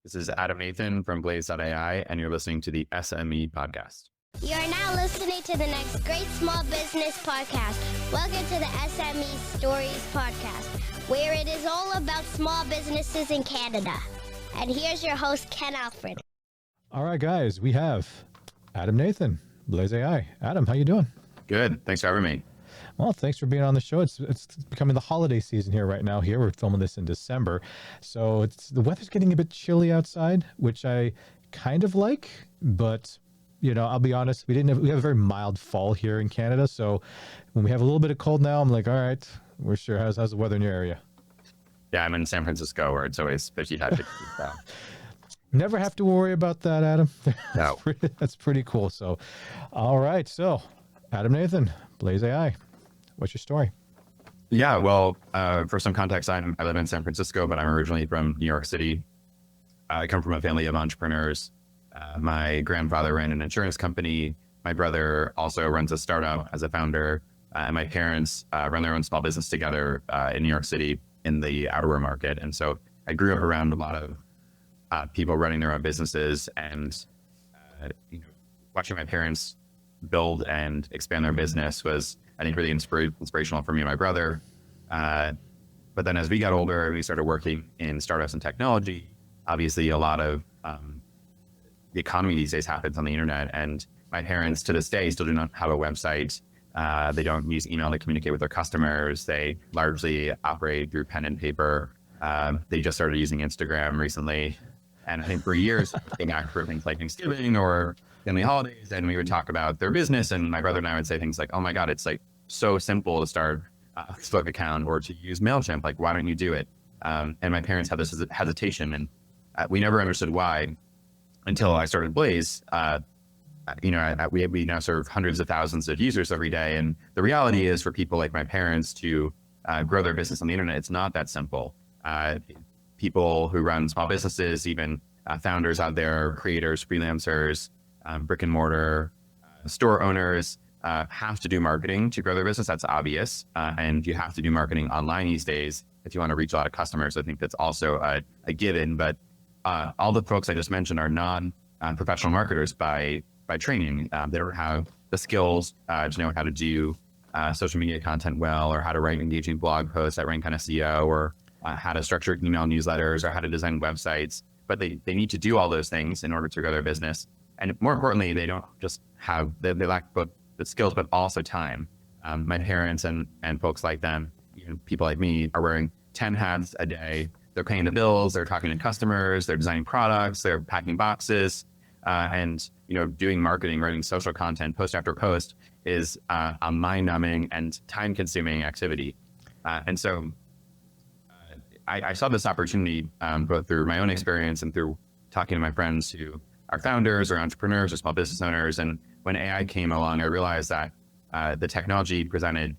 This is Adam Nathan from Blaze.ai, and you're listening to the S.M.E podcast. You are now listening to the next great small business podcast. Welcome to the S.M.E Stories podcast, where it is all about small businesses in Canada. And here's your host, Ken Alfred. All right, guys, we have Adam Nathan, Blaze.ai. Adam, how you doing? Good. Thanks for having me. Well, thanks for being on the show. It's becoming the holiday season here right now. Here we're filming this in December, so the weather's getting a bit chilly outside, which I kind of like. But I'll be honest, we have a very mild fall here in Canada. So when we have a little bit of cold now, I'm like, all right, we're sure. How's the weather in your area? Yeah, I'm in San Francisco, where it's always 55 degrees. So. Never have to worry about that, Adam. No. That's pretty cool. So, all right. So, Adam Nathan, Blaze.ai. What's your story? Yeah, well, for some context, I live in San Francisco, but I'm originally from New York City. I come from a family of entrepreneurs. My grandfather ran an insurance company. My brother also runs a startup as a founder. And my parents run their own small business together in New York City in the outerwear market. And so I grew up around a lot of people running their own businesses and watching my parents build and expand their business was, I think, really inspirational for me and my brother. But then as we got older, we started working in startups and technology. Obviously, a lot of the economy these days happens on the internet. And my parents, to this day, still do not have a website. They don't use email to communicate with their customers. They largely operate through pen and paper. They just started using Instagram recently. And I think for years, being active for things like Thanksgiving or family holidays, and we would talk about their business. And my brother and I would say things like, oh my God, it's like so simple to start a Facebook account or to use MailChimp. Like, why don't you do it? And my parents had this hesitation, and we never understood why until I started Blaze. We now serve hundreds of thousands of users every day. And the reality is for people like my parents to grow their business on the internet, it's not that simple. People who run small businesses, even founders out there, creators, freelancers, brick and mortar store owners have to do marketing to grow their business. That's obvious. And you have to do marketing online these days if you want to reach a lot of customers. I think that's also a given. But all the folks I just mentioned are non-professional marketers by training. They don't have the skills to know how to do social media content well, or how to write engaging blog posts that rank on SEO, or how to structure email newsletters, or how to design websites. But they need to do all those things in order to grow their business. And more importantly, they don't just have, they lack both the skills, but also time. My parents and folks like them, people like me, are wearing 10 hats a day. They're paying the bills, they're talking to customers, they're designing products, they're packing boxes, and doing marketing, writing social content, post after post is a mind-numbing and time-consuming activity. And so I saw this opportunity both through my own experience and through talking to my friends who are founders or entrepreneurs or small business owners. And when AI came along, I realized that the technology presented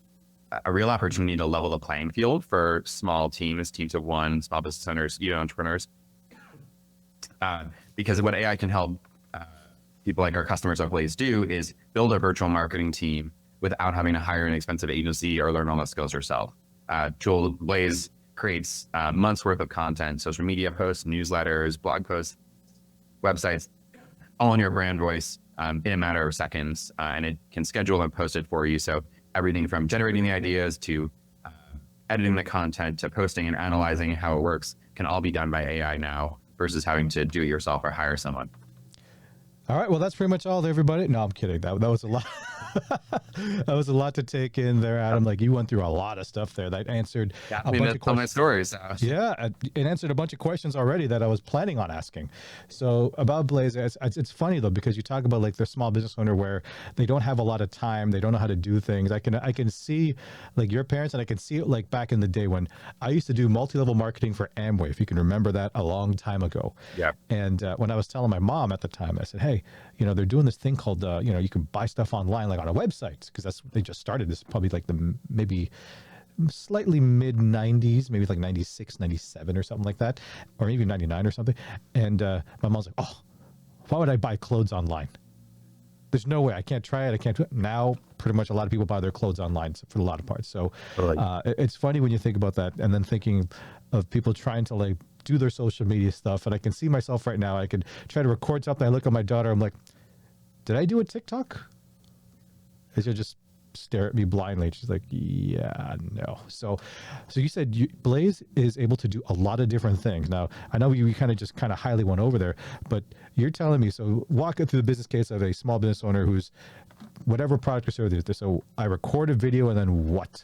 a real opportunity to level the playing field for small teams of one, small business owners, entrepreneurs. Because what AI can help people like our customers at Blaze do is build a virtual marketing team without having to hire an expensive agency or learn all the skills yourself. Blaze creates months worth of content, social media posts, newsletters, blog posts, websites, all in your brand voice in a matter of seconds. And it can schedule and post it for you. So everything from generating the ideas to editing the content to posting and analyzing how it works can all be done by AI now versus having to do it yourself or hire someone. All right. Well, that's pretty much all, everybody. No, I'm kidding. That was a lot. That was a lot to take in there, Adam. Like, you went through a lot of stuff there that answered a bunch of questions. Tell my stories. Yeah, it answered a bunch of questions already that I was planning on asking. So about Blaze, it's funny though, because you talk about like the small business owner where they don't have a lot of time, they don't know how to do things. I can see like your parents, and I can see it like back in the day when I used to do multi-level marketing for Amway, if you can remember that, a long time ago. Yeah. And when I was telling my mom at the time, I said, hey, they're doing this thing called, you can buy stuff online, like on a website, because that's they just started this, probably like the maybe slightly mid 90s, maybe like 96, 97 or something like that, or maybe 99 or something. And my mom's like, oh, why would I buy clothes online? There's no way. I can't try it. I can't do it. Now, pretty much a lot of people buy their clothes online for a lot of parts. So it's funny when you think about that, and then thinking of people trying to like do their social media stuff. And I can see myself right now. I could try to record something. I look at my daughter. I'm like, did I do a TikTok? And she'll just stare at me blindly. She's like, yeah, no. So you said Blaze is able to do a lot of different things. Now, I know we kind of highly went over there, but you're telling me, so walk it through the business case of a small business owner who's whatever product or service. So I record a video, and then what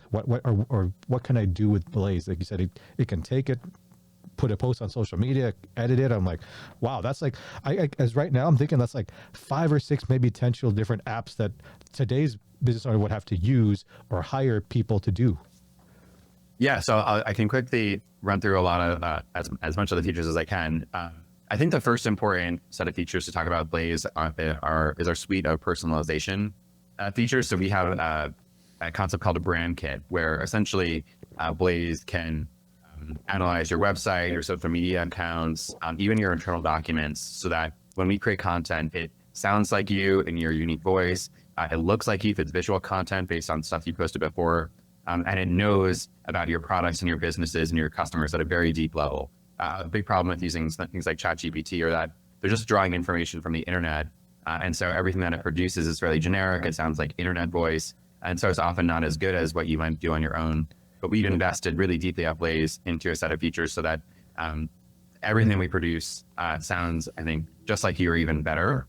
can I do with Blaze? Like you said, it can take it, put a post on social media, edit it. I'm like, wow, that's like, I as right now, I'm thinking that's like 5 or 6 maybe potential different apps that today's business owner would have to use or hire people to do. Yeah, so I can quickly run through a lot of as much of the features as I can. I think the first important set of features to talk about Blaze is our suite of personalization features. So we have a concept called a brand kit, where essentially Blaze can analyze your website, your social media accounts, even your internal documents, so that when we create content, it sounds like you in your unique voice. It looks like you if it's visual content based on stuff you posted before. And it knows about your products and your businesses and your customers at a very deep level. A big problem with using things like ChatGPT are that they're just drawing information from the internet. And so everything that it produces is fairly generic. It sounds like internet voice. And so it's often not as good as what you might do on your own. But we've invested really deeply at Blaze into a set of features so that everything we produce sounds, I think, just like you or even better.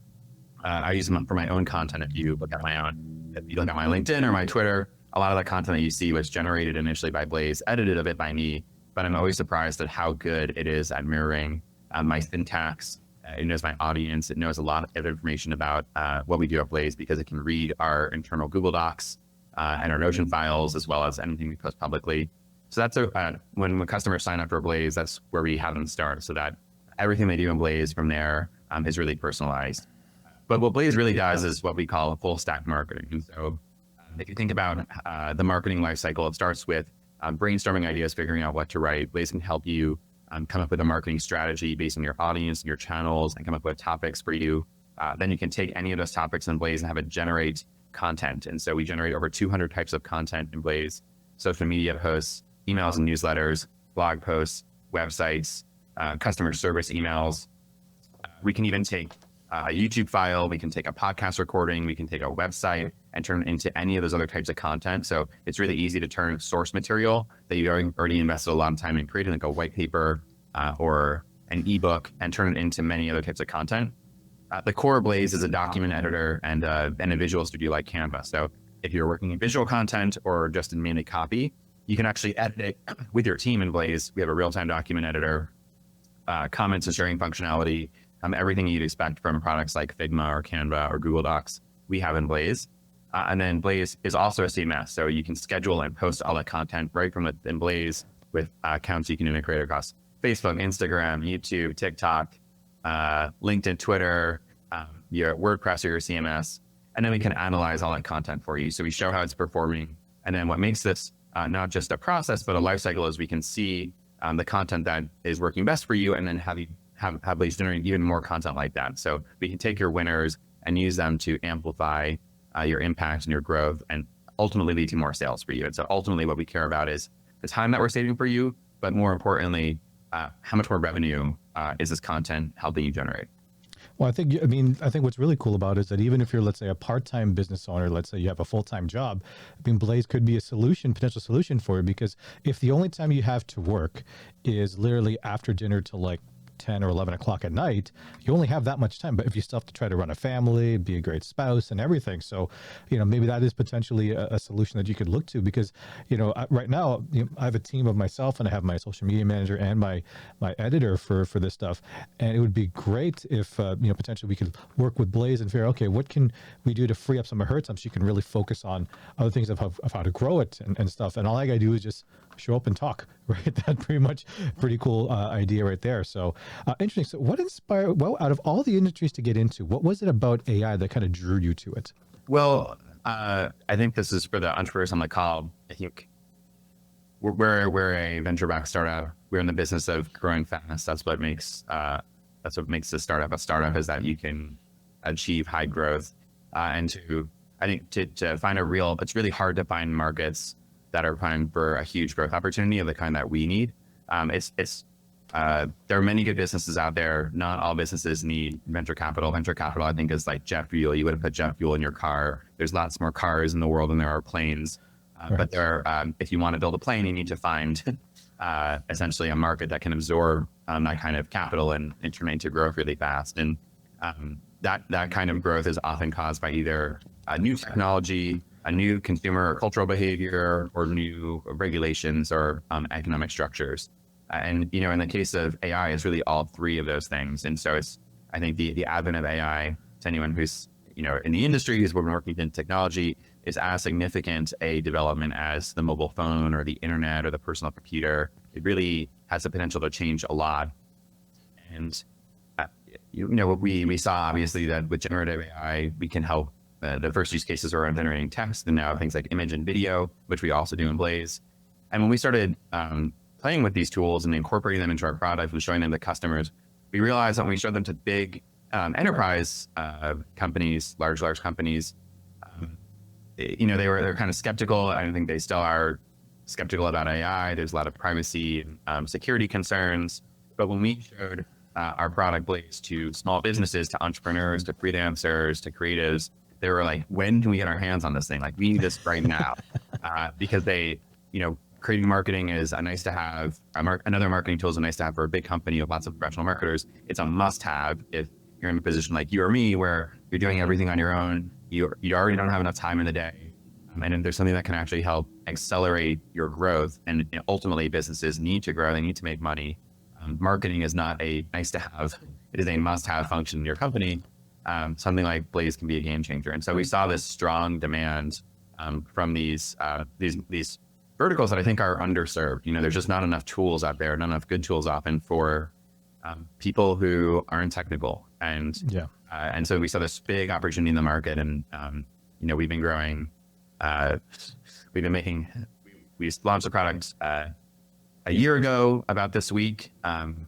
I use them for my own content. If you look at my LinkedIn or my Twitter, a lot of the content that you see was generated initially by Blaze, edited a bit by me, but I'm always surprised at how good it is at mirroring my syntax. It knows my audience. It knows a lot of information about what we do at Blaze, because it can read our internal Google Docs and our Notion files, as well as anything we post publicly. So that's when customers sign up for Blaze, that's where we have them start, so that everything they do in Blaze from there is really personalized. But what Blaze really does is what we call a full stack marketing. And so if you think about the marketing lifecycle, it starts with brainstorming ideas, figuring out what to write. Blaze can help you come up with a marketing strategy based on your audience and your channels, and come up with topics for you. Then you can take any of those topics in Blaze and have it generate content. And so we generate over 200 types of content in Blaze: social media posts, emails and newsletters, blog posts, websites, customer service emails. We can even take a YouTube file, we can take a podcast recording, we can take a website and turn it into any of those other types of content. So it's really easy to turn source material that you already invested a lot of time in creating, like a white paper or an ebook, and turn it into many other types of content. The core of Blaze is a document editor and a visual studio like Canva. So if you're working in visual content or just in mainly copy, you can actually edit it with your team in Blaze. We have a real-time document editor, comments and sharing functionality, everything you'd expect from products like Figma or Canva or Google Docs, we have in Blaze. And then Blaze is also a CMS, so you can schedule and post all that content right from in Blaze with accounts you can integrate across Facebook, Instagram, YouTube, TikTok, LinkedIn, Twitter, your WordPress or your CMS. And then we can analyze all that content for you. So we show how it's performing. And then what makes this not just a process, but a life cycle is we can see the content that is working best for you, and then have Blaze generate even more content like that. So we can take your winners and use them to amplify your impact and your growth, and ultimately lead to more sales for you. And so ultimately what we care about is the time that we're saving for you, but more importantly, how much more revenue is this content helping you generate? Well, I think what's really cool about it is that even if you're, let's say, a part-time business owner, let's say you have a full-time job, Blaze could be a potential solution for you, because if the only time you have to work is literally after dinner till like 10 or 11 o'clock at night, you only have that much time. But if you still have to try to run a family, be a great spouse and everything, so maybe that is potentially a solution that you could look to. Because right now I have a team of myself, and I have my social media manager and my editor for this stuff, and it would be great if potentially we could work with Blaze and figure out, okay, what can we do to free up some of her time so she can really focus on other things of how to grow it and stuff. And all I gotta do is just show up and talk, right? That's pretty cool idea right there. So interesting. So what inspired, well, out of all the industries to get into, what was it about AI that kind of drew you to it? Well, I think this is for the entrepreneurs on the call. I think we're a venture-backed startup. We're in the business of growing fast. That's what makes the startup a startup, is that you can achieve high growth. And to find it's really hard to find markets that are primed for a huge growth opportunity of the kind that we need. It's there are many good businesses out there. Not all businesses need venture capital. Venture capital, I think, is like jet fuel. You wouldn't put jet fuel in your car. There's lots more cars in the world than there are planes. But if you want to build a plane, you need to find essentially a market that can absorb that kind of capital and turn it into growth really fast. And that kind of growth is often caused by either a new technology, a new consumer or cultural behavior, or new regulations or economic structures. And, in the case of AI, it's really all three of those things. And so I think the advent of AI, to anyone who's, in the industry, who's been working in technology, is as significant a development as the mobile phone or the internet or the personal computer. It really has the potential to change a lot. And, we saw obviously that with generative AI, we can help. The first use cases are around generating text, and now things like image and video, which we also do in Blaze. And when we started playing with these tools and incorporating them into our product and showing them to customers, we realized that when we showed them to big enterprise companies, large companies, they're kind of skeptical. I think they still are skeptical about AI. There's a lot of privacy and security concerns. But when we showed our product Blaze to small businesses, to entrepreneurs, to freelancers, to creatives, they were like, when can we get our hands on this thing? Like, we need this right now. Because they, creative marketing is a nice to have. Another marketing tool is a nice to have for a big company with lots of professional marketers. It's a must have if you're in a position like you or me, where you're doing everything on your own. You already don't have enough time in the day. And if there's something that can actually help accelerate your growth, and ultimately businesses need to grow, they need to make money. Marketing is not a nice to have. It is a must have function in your company. Something like Blaze can be a game changer. And so we saw this strong demand from these verticals that I think are underserved. There's just not enough tools out there, not enough good tools often for people who aren't technical. And so we saw this big opportunity in the market, and we've been growing. We launched the product a year ago, about this week. And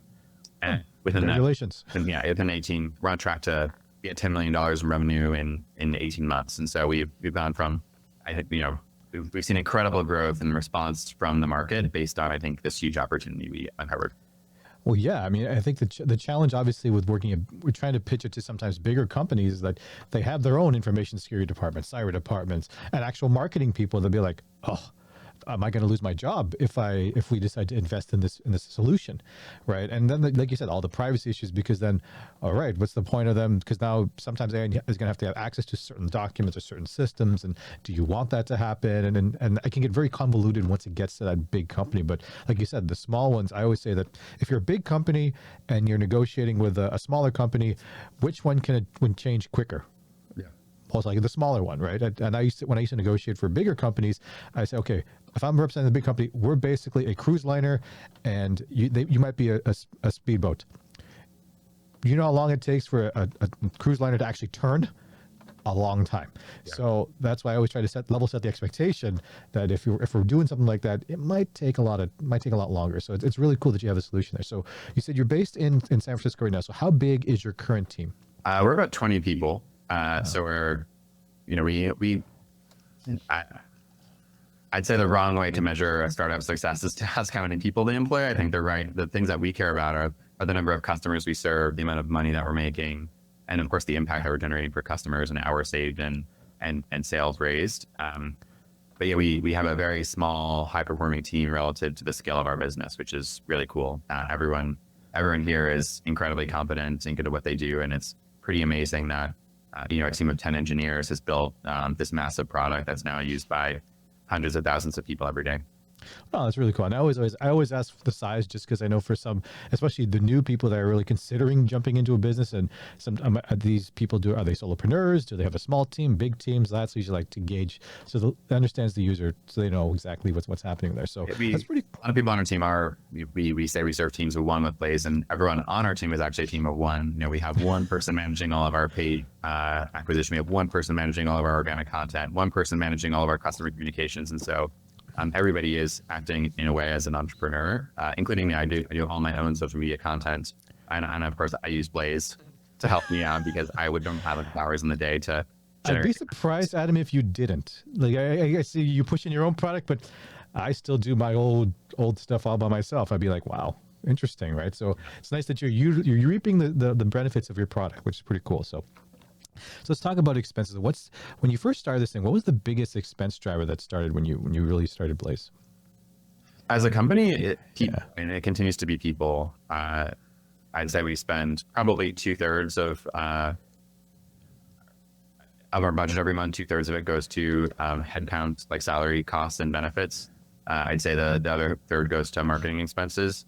within Congratulations. Within 18, we're on track to be at $10 million in revenue in 18 months. And so we've gone from, I think, we've seen incredible growth in response from the market based on, I think, this huge opportunity we uncovered. Well, yeah. I mean, I think the challenge, obviously, with we're trying to pitch it to sometimes bigger companies, is that they have their own information security departments, cyber departments, and actual marketing people. They'll be like, oh, am I going to lose my job if we decide to invest in this solution, right? And then, like you said, all the privacy issues, because then, all right, what's the point of them? Because now sometimes AI is going to have to have access to certain documents or certain systems, and do you want that to happen? And it can get very convoluted once it gets to that big company. But like you said, the small ones, I always say that if you're a big company and you're negotiating with a smaller company, which one can change quicker? Most likely the smaller one, right? And when I used to negotiate for bigger companies, I say, okay, if I'm representing the big company, we're basically a cruise liner, and you might be a speedboat. You know how long it takes for a cruise liner to actually turn? A long time. Yeah. So that's why I always try to level set the expectation that if we're doing something like that, it might take a lot longer. So it's really cool that you have a solution there. So you said you're based in San Francisco right now. So how big is your current team? We're about 20 people. So we're, I'd say the wrong way to measure a startup success is to ask how many people they employ. I think they're right. The things that we care about are the number of customers we serve, the amount of money that we're making, and of course the impact that we're generating for customers, and hours saved and sales raised. But yeah, we have a very small, high-performing team relative to the scale of our business, which is really cool. Everyone here is incredibly competent and good at what they do, and it's pretty amazing that a team of 10 engineers has built this massive product that's now used by hundreds of thousands of people every day. Oh, that's really cool. And I always ask the size, just because I know for some, especially the new people that are really considering jumping into a business, and some these people are they solopreneurs? Do they have a small team, big teams? That's usually like to gauge, so that understands the user, so they know exactly what's happening there. So that's pretty cool. A lot of people on our team we say we serve teams of one with Blaze, and everyone on our team is actually a team of one. We have one person managing all of our paid acquisition. We have one person managing all of our organic content, one person managing all of our customer communications, and so everybody is acting in a way as an entrepreneur, including me. I do all my own social media content. And of course, I use Blaze to help me out, because I don't have enough hours in the day to generate. I'd be surprised, Adam, if you didn't. Like, I see you pushing your own product, but I still do my old stuff all by myself. I'd be like, wow. Interesting, right? So it's nice that you're reaping the benefits of your product, which is pretty cool. So let's talk about expenses. When you first started this thing, what was the biggest expense driver that started when you really started Blaze? As a company, Yeah. and it continues to be people. I'd say we spend probably 2/3 of our budget every month. 2/3 of it goes to headcount, like salary, costs, and benefits. I'd say the other third goes to marketing expenses.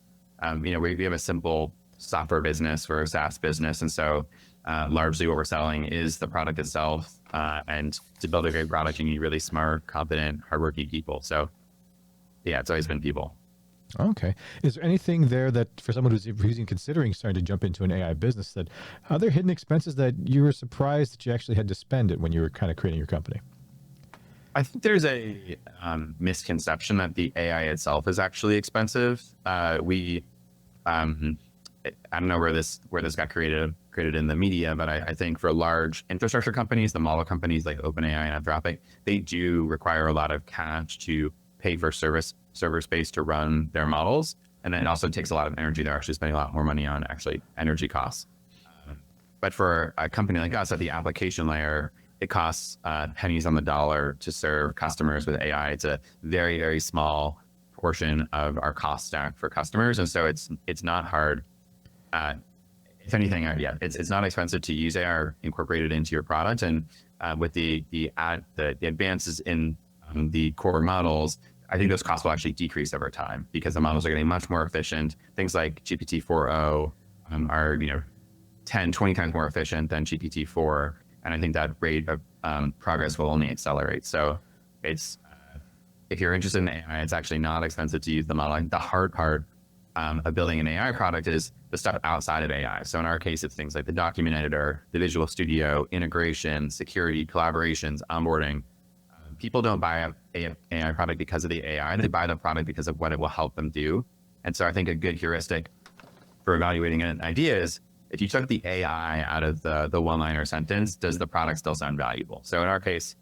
We have a simple software business. We're a SaaS business, and so largely what we're selling is the product itself. And to build a great product, you need really smart, competent, hardworking people. So yeah, it's always been people. Okay. Is there anything there that for someone who's even considering starting to jump into an AI business, that are there hidden expenses that you were surprised that you actually had to spend it when you were kind of creating your company? I think there's a misconception that the AI itself is actually expensive. I don't know where this got created in the media, but I think for large infrastructure companies, the model companies like OpenAI and Anthropic, they do require a lot of cash to pay for server space to run their models. And then it also takes a lot of energy. They're actually spending a lot more money on actually energy costs. But for a company like us at the application layer, it costs pennies on the dollar to serve customers with AI. It's a very, very small portion of our cost stack for customers. And so it's not hard. If anything, it's not expensive to use AI incorporated into your product. And with the advances in the core models, I think those costs will actually decrease over time because the models are getting much more efficient. Things like GPT-4o are 10, 20 times more efficient than GPT-4. And I think that rate of progress will only accelerate. So it's if you're interested in AI, it's actually not expensive to use the model. The hard part of building an AI product is the stuff outside of AI. So in our case, it's things like the document editor, the Visual Studio, integration, security, collaborations, onboarding. People don't buy an AI product because of the AI. They buy the product because of what it will help them do. And so I think a good heuristic for evaluating an idea is if you took the AI out of the one-liner sentence, does the product still sound valuable? So in our case,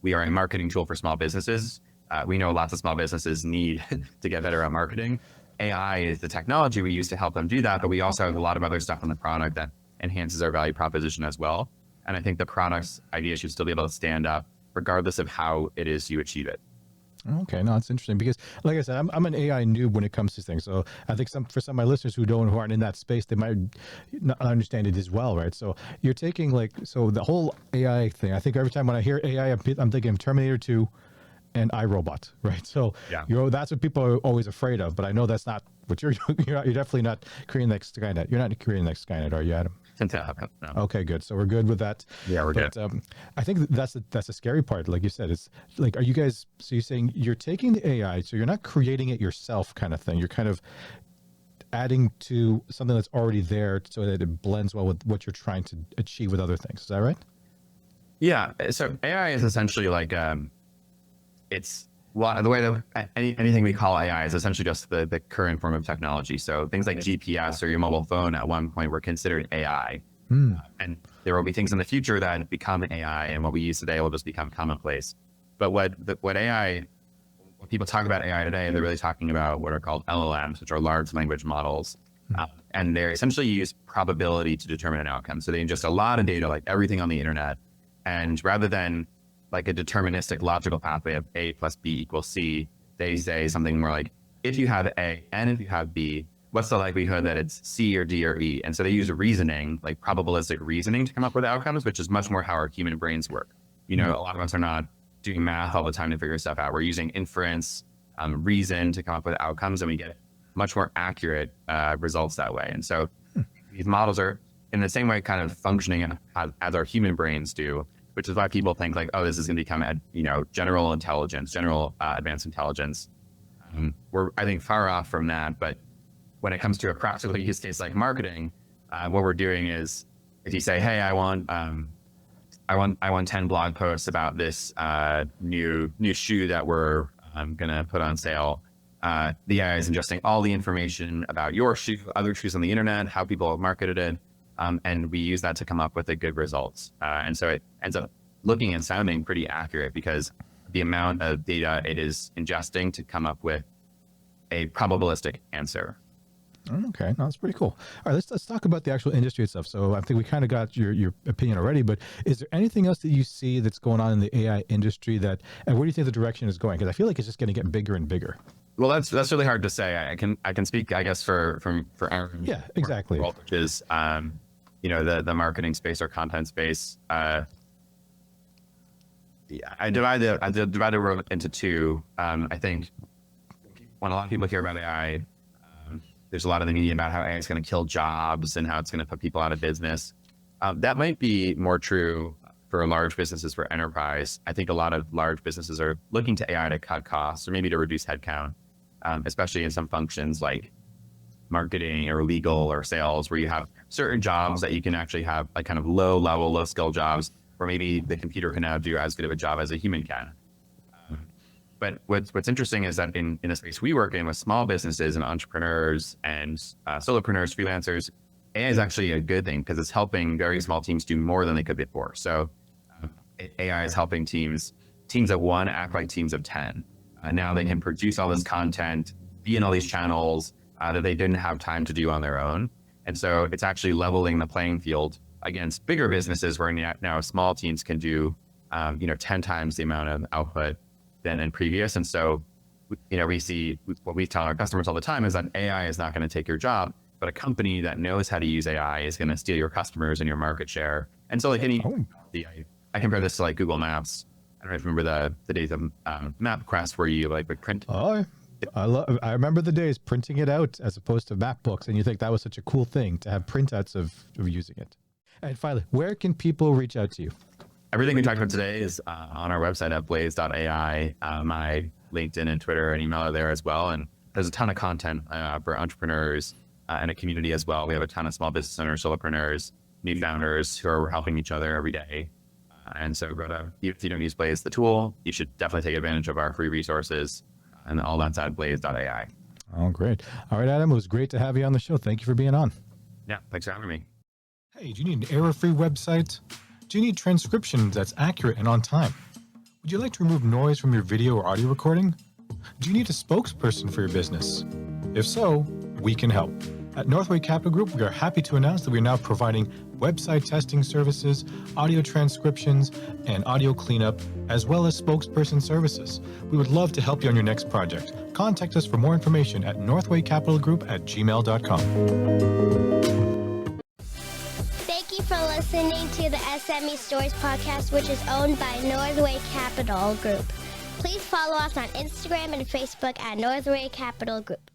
we are a marketing tool for small businesses. We know lots of small businesses need to get better at marketing. AI is the technology we use to help them do that, but we also have a lot of other stuff on the product that enhances our value proposition as well. And I think the product's idea should still be able to stand up regardless of how it is you achieve it. Okay, no, it's interesting because, like I said, I'm an AI noob when it comes to things. So I think for some of my listeners who aren't in that space, they might not understand it as well, right? So you're taking the whole AI thing. I think every time when I hear AI, I'm thinking of Terminator 2 and iRobot, right? So Yeah. That's what people are always afraid of. But I know that's not what you're doing. You're definitely not creating the next Skynet. You're not creating the next Skynet, are you, Adam? No. Okay, good. So we're good with that. Yeah, we're good. I think that's the scary part. Like you said, it's like, are you guys? So you're saying you're taking the AI, so you're not creating it yourself, kind of thing. You're kind of adding to something that's already there, so that it blends well with what you're trying to achieve with other things. Is that right? Yeah. So AI is essentially like the way that anything we call AI is essentially just the current form of technology. So things like GPS or your mobile phone at one point were considered AI. And there will be things in the future that become AI, and what we use today will just become commonplace. But when people talk about AI today, they're really talking about what are called LLMs, which are large language models. And they essentially use probability to determine an outcome. So they ingest a lot of data, like everything on the internet. And rather than like a deterministic logical pathway of A plus B equals C, they say something more like, if you have A and if you have B, what's the likelihood that it's C or D or E? And so they use reasoning, like probabilistic reasoning, to come up with outcomes, which is much more how our human brains work. A lot of us are not doing math all the time to figure stuff out. We're using inference, reason to come up with outcomes, and we get much more accurate results that way. And so these models are in the same way kind of functioning as our human brains do, which is why people think like, oh, this is going to become, general intelligence, general advanced intelligence. We're, I think, far off from that. But when it comes to a practical use case like marketing, what we're doing is, if you say, hey, I want 10 blog posts about this new shoe that we're going to put on sale. The AI is ingesting all the information about your shoe, other shoes on the internet, how people have marketed it. And we use that to come up with the good results. And so it ends up looking and sounding pretty accurate because the amount of data it is ingesting to come up with a probabilistic answer. Okay, no, that's pretty cool. All right, let's talk about the actual industry itself. So I think we kind of got your opinion already, but is there anything else that you see that's going on in the AI industry and where do you think the direction is going? Because I feel like it's just going to get bigger and bigger. Well, that's really hard to say. I can speak, I guess, for Aaron. Yeah, exactly. Which is the marketing space or content space. I divide the world into two. I think when a lot of people hear about AI, there's a lot of the media about how AI is going to kill jobs and how it's going to put people out of business. That might be more true for large businesses, for enterprise. I think a lot of large businesses are looking to AI to cut costs or maybe to reduce headcount, especially in some functions like marketing or legal or sales, where you have certain jobs that you can actually have like kind of low skill jobs where maybe the computer can now do as good of a job as a human can. But what's interesting is that in the space we work in with small businesses and entrepreneurs and solopreneurs, freelancers, AI is actually a good thing because it's helping very small teams do more than they could before. So AI is helping teams of one act like teams of 10. Now they can produce all this content, be in all these channels that they didn't have time to do on their own. And so it's actually leveling the playing field against bigger businesses where now small teams can do 10 times the amount of output than in previous. And so, we see what we tell our customers all the time is that AI is not going to take your job, but a company that knows how to use AI is going to steal your customers and your market share. And so I compare this to like Google Maps. I don't know if you remember the days of MapQuest where you would print. Oh, I remember the days printing it out as opposed to map books. And you think that was such a cool thing to have printouts of using it. And finally, where can people reach out to you? Everything we talked about today is on our website at blaze.ai. My LinkedIn and Twitter and email are there as well. And there's a ton of content for entrepreneurs and a community as well. We have a ton of small business owners, solopreneurs, new founders who are helping each other every day. And so if you don't use Blaze, the tool, you should definitely take advantage of our free resources. And all that's at blaze.ai. Oh, great. All right, Adam, it was great to have you on the show. Thank you for being on. Yeah, thanks for having me. Hey, do you need an error-free website? Do you need transcription that's accurate and on time? Would you like to remove noise from your video or audio recording? Do you need a spokesperson for your business? If so, we can help. At Northway Capital Group, we are happy to announce that we are now providing website testing services, audio transcriptions, and audio cleanup, as well as spokesperson services. We would love to help you on your next project. Contact us for more information at northwaycapitalgroup@gmail.com. Thank you for listening to the S.M.E Stories podcast, which is owned by Northway Capital Group. Please follow us on Instagram and Facebook at Northway Capital Group.